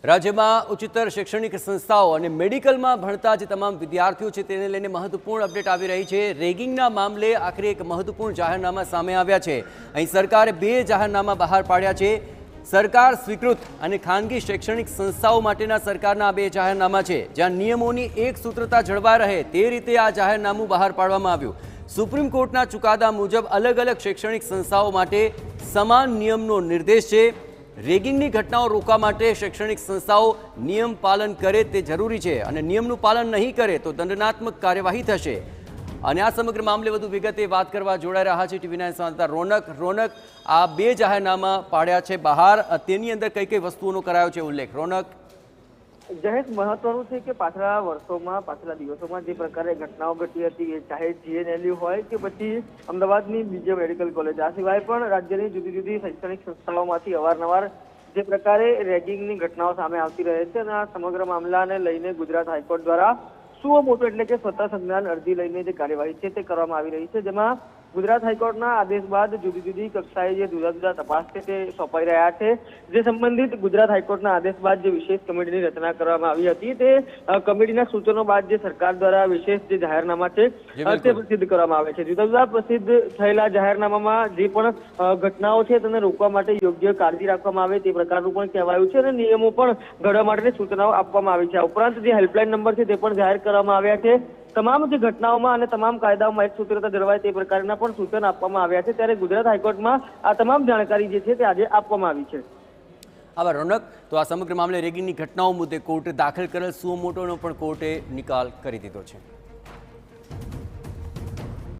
રાજ્યમાં ઉચ્ચતર શૈક્ષણિક સંસ્થાઓ અને મેડિકલમાં ભણતા જે તમામ વિદ્યાર્થીઓ છે તેને લઈને મહત્વપૂર્ણ અપડેટ આવી રહી છે। રેગિંગના મામલે આખરે એક મહત્વપૂર્ણ જાહેરનામા સામે આવ્યા છે। અહીં સરકારે 2 જાહેરનામા બહાર પાડ્યા છે। સરકાર સ્વીકૃત અને ખાનગી શૈક્ષણિક સંસ્થાઓ માટેના સરકારના 2 જાહેરનામા છે, જ્યાં નિયમોની એક સૂત્રતા જળવાઈ રહે તે રીતે આ જાહેરનામું બહાર પાડવામાં આવ્યું। સુપ્રીમ કોર્ટના ચુકાદા મુજબ અલગ અલગ શૈક્ષણિક સંસ્થાઓ માટે સમાન નિયમનો નિર્દેશ છે। રેગિંગની ઘટનાઓ રોકવા માટે શૈક્ષણિક સંસ્થાઓ નિયમ પાલન કરે તે જરૂરી છે અને નિયમનું પાલન નહીં કરે તો દંડનાત્મક કાર્યવાહી થશે। અને આ સમગ્ર મામલે વધુ વિગતે વાત કરવા જોડાઈ રહ્યા છે ટીવી 9 સંવાદદાતા રોનક। આ 2 જાહેરનામા પાડ્યા છે બહાર, તેની અંદર કઈ કઈ વસ્તુઓનો કરાયો છે ઉલ્લેખ? રોનક, જહેશ, મહત્વનું છે કે પાછલા વર્ષોમાં પાછલા દિવસોમાં જે પ્રકારે ઘટનાઓ ઘટી હતી, ચાહે જીએનએલયુ હોય કે પછી અમદાવાદની બીજે મેડિકલ કોલેજ, આ સિવાય પણ રાજ્યની જુદી જુદી શૈક્ષણિક સંસ્થાઓમાંથી અવારનવાર જે પ્રકારે રેગિંગની ઘટનાઓ સામે આવતી રહે છે અને આ સમગ્ર મામલાને લઈને ગુજરાત હાઈકોર્ટ દ્વારા સુઓ મોટો એટલે કે સ્વતઃ સંજ્ઞાન અરજી લઈને જે કાર્યવાહી છે તે કરવામાં આવી રહી છે, જેમાં ગુજરાત હાઈકોર્ટના આદેશ બાદ જુદી જુદી કક્ષાએ જે જુદા જુદા તપાસ છે તે સોંપાઈ રહ્યા છે। જે સંબંધિત ગુજરાત હાઈકોર્ટના આદેશ બાદ જે વિશેષ કમિટીની રચના કરવામાં આવી હતી, તે કમિટીના સૂચનો બાદ જે સરકાર દ્વારા વિશેષ જે જાહેરનામા છે તે પ્રસિદ્ધ કરવામાં આવે છે। જુદા જુદા પ્રસિદ્ધ થયેલા જાહેરનામામાં જે પણ ઘટનાઓ છે તેને રોકવા માટે યોગ્ય કાળજી રાખવામાં આવે તે પ્રકારનું પણ કહેવાયું છે અને નિયમો પણ ઘડવા માટેની સૂચનાઓ આપવામાં આવી છે। આ ઉપરાંત જે હેલ્પલાઇન નંબર છે તે પણ જાહેર કરવામાં આવ્યા છે। તમામ જે ઘટનાઓમાં અને તમામ કાયદાઓમાં એક સૂત્રતા જળવાય તે પ્રકારના પણ સૂચન આપવામાં આવ્યા છે। ત્યારે ગુજરાત હાઈકોર્ટમાં આ તમામ જાણકારી જે છે તે આજે આપવામાં આવી છે। આભાર રોનક। તો આ સમગ્ર મામલે રેગિંગની ઘટનાઓ મુદ્દે કોર્ટે દાખલ કરેલ સુઓ મોટોનો પણ કોર્ટે નિકાલ કરી દીધો છે।